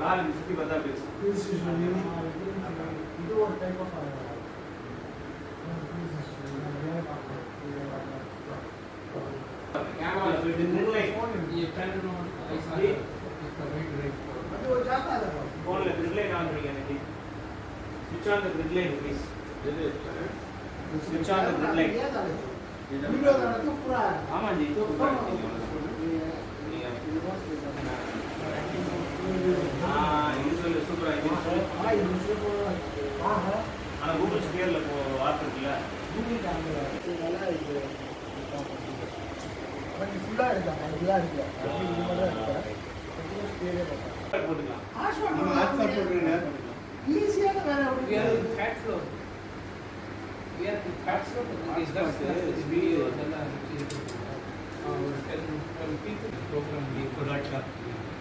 பாருங்க சுத்தி பார்த்தா பேசு. இது ஒரு type of camera grid light ये टर्न ऑन ऐसा है इसका वेट அது ஒரு ஜாதா है फोन ले ग्रिड लाइट ऑन करिए ना switch on the grid light please switch on the grid light video का तो पूरा हां जी तो हां யூசுவலி சூப்பரா இருக்கு हां ये हां हां ஆனா கூகுள் ஸ்பியர்ல வார்த்தை இருக்குல்ல கூகுள் கேமரா நல்லா இருக்கு பட் ஃபுல்லா இருக்காங்க ஃபுல்லா இருக்கு அப்படி இது மாதிரி இருக்கு கூகுள் ஸ்பியரே இருக்கு போட்டுக்கலாம் ஆஷ்வா நீங்க வாட்ஸ்அப் போடுறீங்க ஈஸியாக வேற we are in third floor is that this video அதெல்லாம் ஒரு 10 12 people program we could not